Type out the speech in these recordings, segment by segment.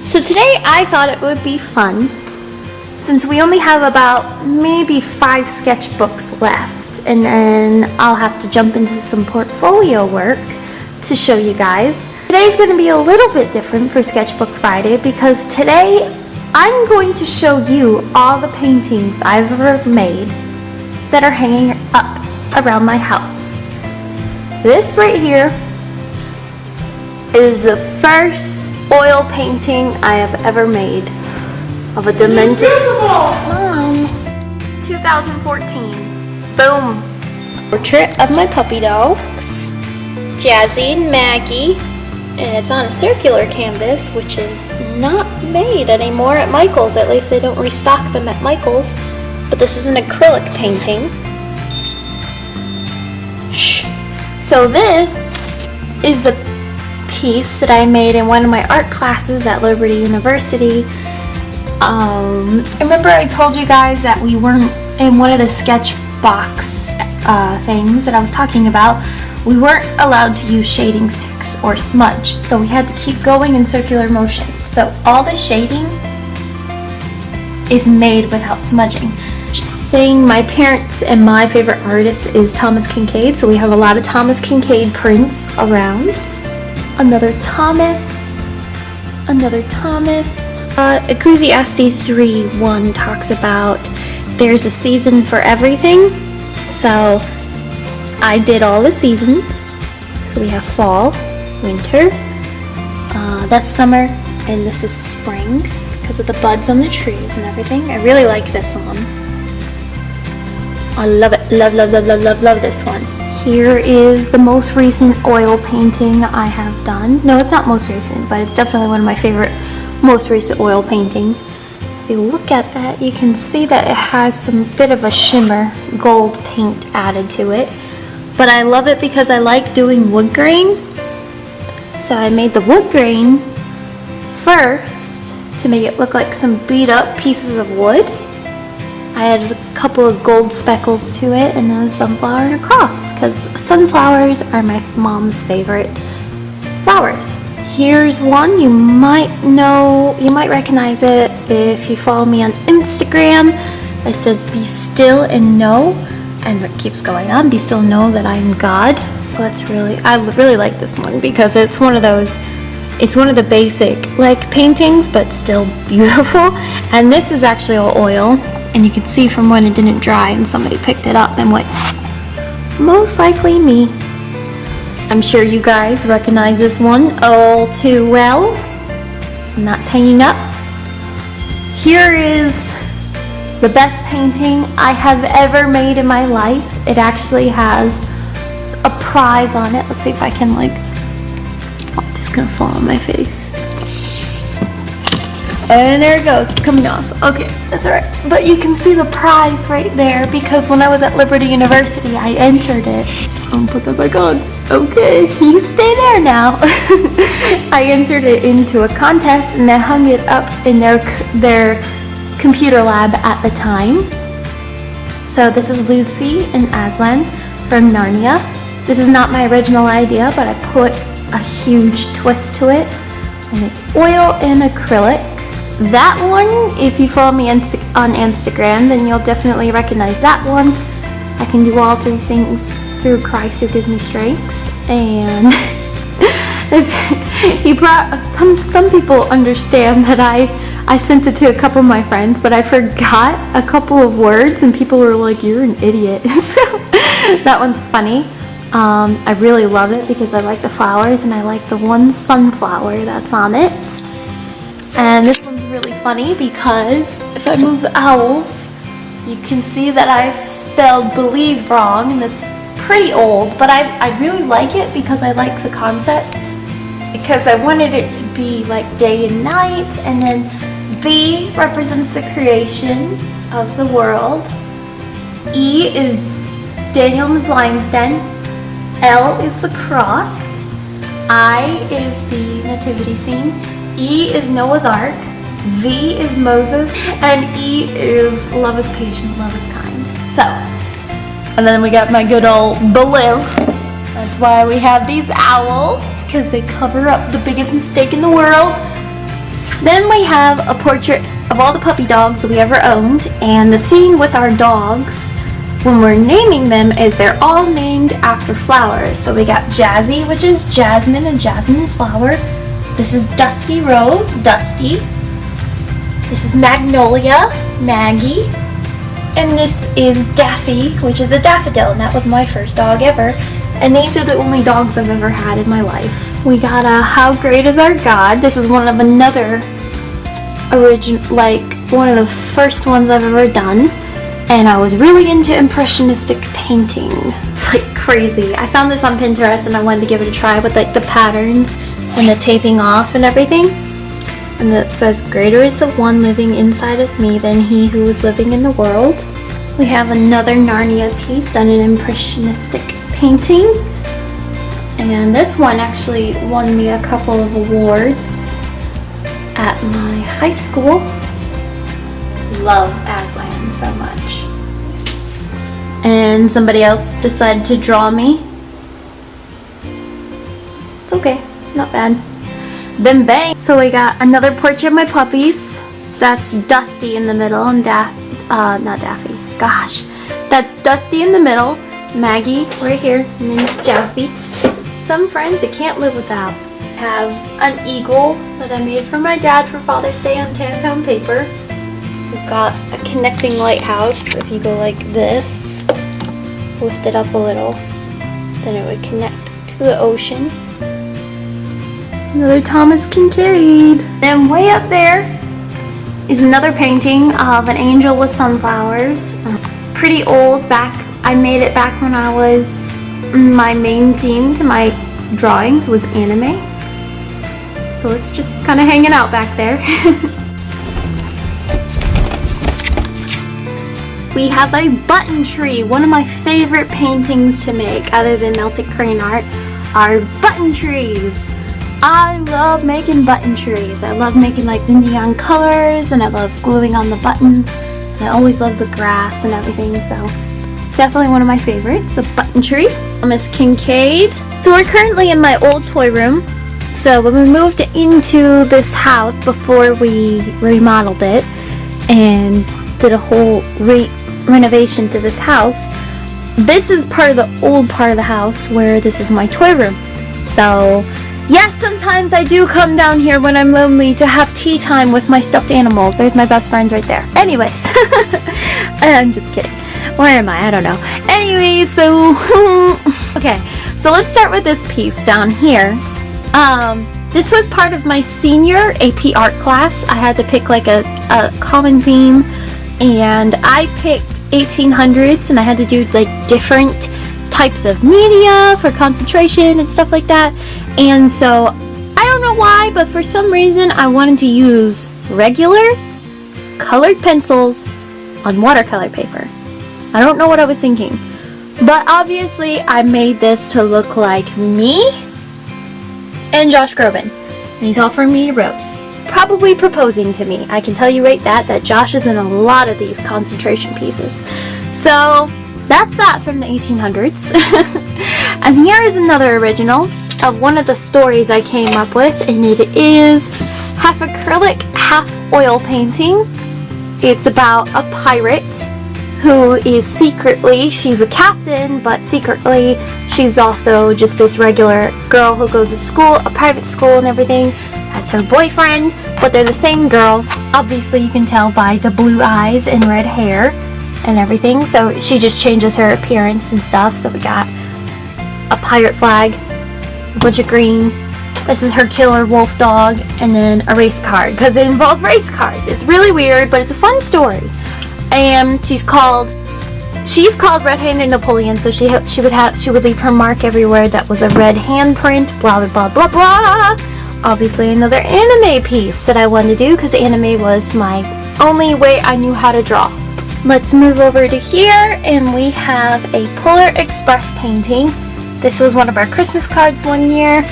So today I thought it would be fun, since we only have about maybe 5 sketchbooks left, and then I'll have to jump into some portfolio work to show you guys. Today's going to be a little bit different for Sketchbook Friday because today I'm going to show you all the paintings I've ever made that are hanging up around my house. This right here is the first oil painting I have ever made of a demented mom. 2014. Boom. Portrait of my puppy dogs, Jazzy and Maggie, and it's on a circular canvas, which is not made anymore at Michael's. At least they don't restock them at Michael's. But this is an acrylic painting. So this is a piece that I made in one of my art classes at Liberty University. Remember I told you guys that we weren't in one of the sketch box things that I was talking about. We weren't allowed to use shading sticks or smudge, so we had to keep going in circular motion. So all the shading is made without smudging. Just saying, my parents and my favorite artist is Thomas Kinkade, so we have a lot of Thomas Kinkade prints around. Another Thomas. Ecclesiastes 3:1 talks about there's a season for everything. So I did all the seasons. So we have fall, winter, that's summer, and this is spring because of the buds on the trees and everything. I really like this one. I love it. Love this one. Here is the most recent oil painting I have done. No, it's not most recent, but it's definitely one of my favorite most recent oil paintings. If you look at that, you can see that it has some bit of a shimmer gold paint added to it. But I love it because I like doing wood grain. So I made the wood grain first to make it look like some beat up pieces of wood. I added a couple of gold speckles to it and then a sunflower and a cross because sunflowers are my mom's favorite flowers. Here's one you might know, you might recognize it if you follow me on Instagram. It says be still and know, and it keeps going on, be still and know that I am God. So that's I really like this one because it's one of those, it's one of the basic like paintings but still beautiful. And this is actually all oil. And you can see from when it didn't dry and somebody picked it up and went, most likely me. I'm sure you guys recognize this one all too well. And that's hanging up. Here is the best painting I have ever made in my life. It actually has a prize on it. Let's see if I can oh, I'm just gonna fall on my face. And there it goes, it's coming off. Okay, that's alright. But you can see the prize right there because when I was at Liberty University, I entered it. I'm gonna put that back on. Okay, you stay there now. I entered it into a contest and they hung it up in their computer lab at the time. So this is Lucy and Aslan from Narnia. This is not my original idea, but I put a huge twist to it. And it's oil and acrylic. That one, if you follow me on Instagram, then you'll definitely recognize that one. I can do all things through Christ who gives me strength. And he brought some people understand that I sent it to a couple of my friends, but I forgot a couple of words and people were like, you're an idiot. So that one's funny. I really love it because I like the flowers and I like the one sunflower that's on it. And this one's really funny because if I move the owls, you can see that I spelled believe wrong, and that's pretty old, but I really like it because I like the concept, because I wanted it to be like day and night, and then B represents the creation of the world, E is Daniel in the lion's den, L is the cross, I is the nativity scene, E is Noah's Ark, V is Moses, and E is love is patient, love is kind. So, and then we got my good old believe. That's why we have these owls, because they cover up the biggest mistake in the world. Then we have a portrait of all the puppy dogs we ever owned, and the theme with our dogs when we're naming them is they're all named after flowers. So we got Jazzy, which is Jasmine, a jasmine flower. This is Dusty Rose, Dusty. This is Magnolia, Maggie. And this is Daffy, which is a daffodil, and that was my first dog ever. And these are the only dogs I've ever had in my life. We got a How Great Is Our God. This is one of another one of the first ones I've ever done. And I was really into impressionistic painting. It's like crazy. I found this on Pinterest and I wanted to give it a try with like the patterns and the taping off and everything. And it says, greater is the one living inside of me than he who is living in the world. We have another Narnia piece done in impressionistic painting. And this one actually won me a couple of awards at my high school. Love Aslan so much. And somebody else decided to draw me. It's okay, not bad. Then bang! So we got another portrait of my puppies. That's Dusty in the middle and not Daffy. Gosh. That's Dusty in the middle, Maggie right here, and then Jasby. Some friends I can't live without. Have an eagle that I made for my dad for Father's Day on Tantone paper. We've got a connecting lighthouse. If you go like this, lift it up a little, then it would connect to the ocean. Another Thomas Kincaid. Then way up there is another painting of an angel with sunflowers. Pretty old, I made it back when I was, my main theme to my drawings was anime. So it's just kind of hanging out back there. We have a button tree. One of my favorite paintings to make, other than melted crane art, are button trees. I love making button trees. I love making like the neon colors, and I love gluing on the buttons. And I always love the grass and everything, so definitely one of my favorites, a button tree. Miss Kincaid. So we're currently in my old toy room. So when we moved into this house before we remodeled it and did a whole renovation to this house, this is part of the old part of the house where this is my toy room. So yes, sometimes I do come down here when I'm lonely to have tea time with my stuffed animals. There's my best friends right there. Anyways, I'm just kidding. Where am I? I don't know. Anyways, so okay, so let's start with this piece down here. This was part of my senior AP art class. I had to pick like a common theme, and I picked 1800s, and I had to do like different types of media for concentration and stuff like that. And so I don't know why, but for some reason I wanted to use regular colored pencils on watercolor paper. I don't know what I was thinking, but obviously I made this to look like me and Josh Groban, and he's offering me a rose, probably proposing to me. I can tell you right that Josh is in a lot of these concentration pieces. So that's that from the 1800s. And here is another original of one of the stories I came up with, and it is half acrylic, half oil painting. It's about a pirate who is secretly, she's a captain, but secretly she's also just this regular girl who goes to school, a private school and everything. That's her boyfriend, but they're the same girl. Obviously you can tell by the blue eyes and red hair and everything, so she just changes her appearance and stuff. So we got a pirate flag, a bunch of green. This is her killer wolf dog, and then a race car, because it involved race cars. It's really weird, but it's a fun story. And she's called Red-Handed Napoleon, so she would leave her mark everywhere that was a red handprint, blah blah blah blah blah. Obviously another anime piece that I wanted to do, because anime was my only way I knew how to draw. Let's move over to here, and we have a Polar Express painting. This was one of our Christmas cards one year,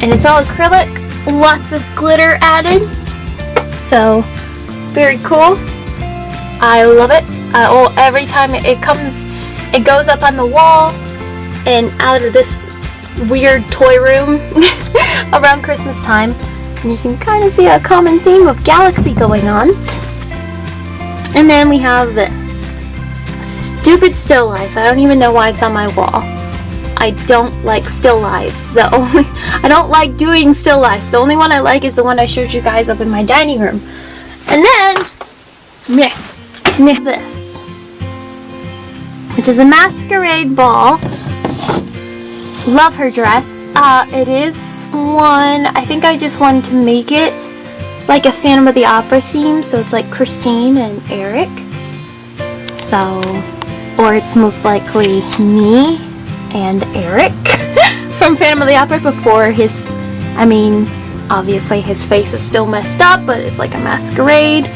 and it's all acrylic, lots of glitter added, so very cool. I love it. Every time it goes up on the wall and out of this weird toy room around Christmas time. And you can kind of see a common theme of galaxy going on. And then we have this stupid still life. I don't even know why it's on my wall. I don't like still lifes. I don't like doing still lifes. The only one I like is the one I showed you guys up in my dining room. And then, this, which is a masquerade ball. Love her dress. It is one, I think I just wanted to make it like a Phantom of the Opera theme, so it's like Christine and Eric. So, or it's most likely me and Eric from Phantom of the Opera before his, I mean, obviously his face is still messed up, but it's like a masquerade.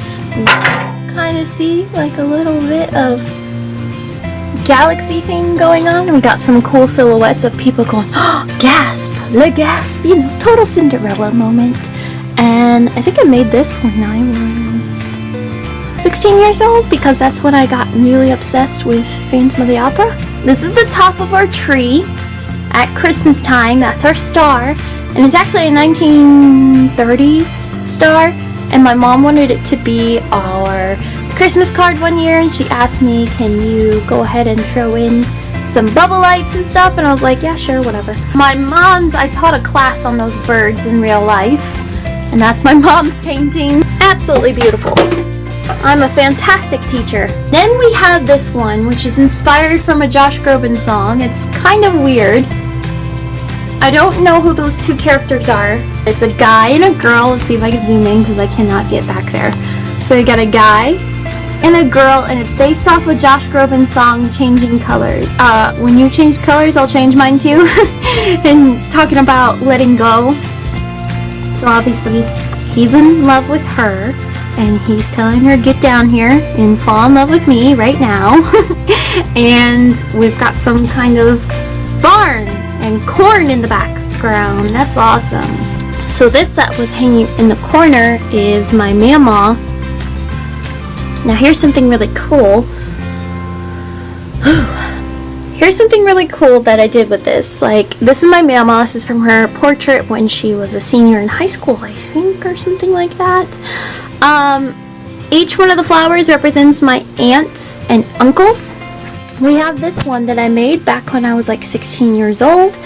Kind of see like a little bit of galaxy thing going on. We got some cool silhouettes of people going, oh, gasp, le gasp, you know, total Cinderella moment. And I think I made this when I was 16 years old, because that's when I got really obsessed with Phantom of the Opera. This is the top of our tree at Christmas time. That's our star, and it's actually a 1930s star, and my mom wanted it to be our Christmas card one year, and she asked me, can you go ahead and throw in some bubble lights and stuff, and I was like, yeah, sure, whatever. I taught a class on those birds in real life, and that's my mom's painting. Absolutely beautiful. I'm a fantastic teacher. Then we have this one, which is inspired from a Josh Groban song. It's kind of weird. I don't know who those two characters are. It's a guy and a girl. Let's see if I can zoom in because I cannot get back there. So you got a guy and a girl, and it's based off of Josh Groban's song, Changing Colors. When you change colors, I'll change mine too. And talking about letting go. So obviously, he's in love with her, and he's telling her, get down here and fall in love with me right now. And we've got some kind of barn and corn in the background. That's awesome. So this that was hanging in the corner is my mama. Now here's something really cool. Here's something really cool that I did with this. Like, this is my mama. This is from her portrait when she was a senior in high school, I think, or something like that. Each one of the flowers represents my aunts and uncles. We have this one that I made back when I was like 16 years old.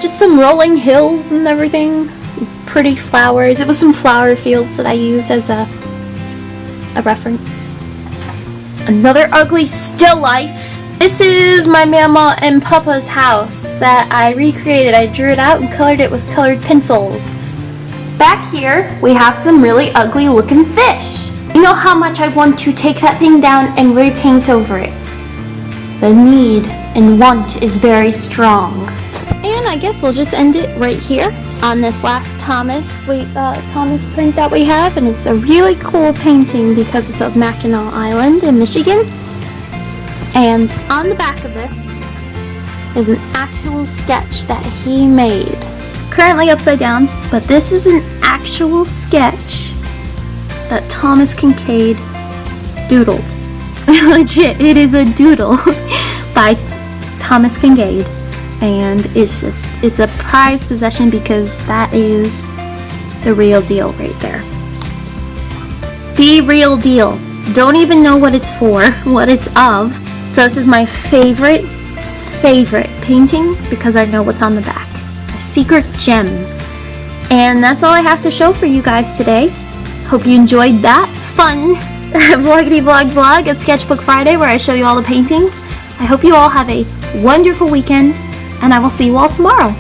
Just some rolling hills and everything. Pretty flowers. It was some flower fields that I used as a reference. Another ugly still life. This is my mama and papa's house that I recreated. I drew it out and colored it with colored pencils. Back here, we have some really ugly looking fish. You know how much I want to take that thing down and repaint over it. The need and want is very strong. And I guess we'll just end it right here on this last Thomas print that we have. And it's a really cool painting because it's of Mackinac Island in Michigan. And on the back of this is an actual sketch that he made. Currently upside down, but this is an actual sketch that Thomas Kincaid doodled. Legit, it is a doodle by Thomas Kincaid, and it's a prized possession because that is the real deal right there. The real deal. Don't even know what it's for, what it's of. So this is my favorite painting because I know what's on the back. A secret gem. And that's all I have to show for you guys today. Hope you enjoyed that fun vloggity vlog of Sketchbook Friday where I show you all the paintings. I hope you all have a wonderful weekend, and I will see you all tomorrow.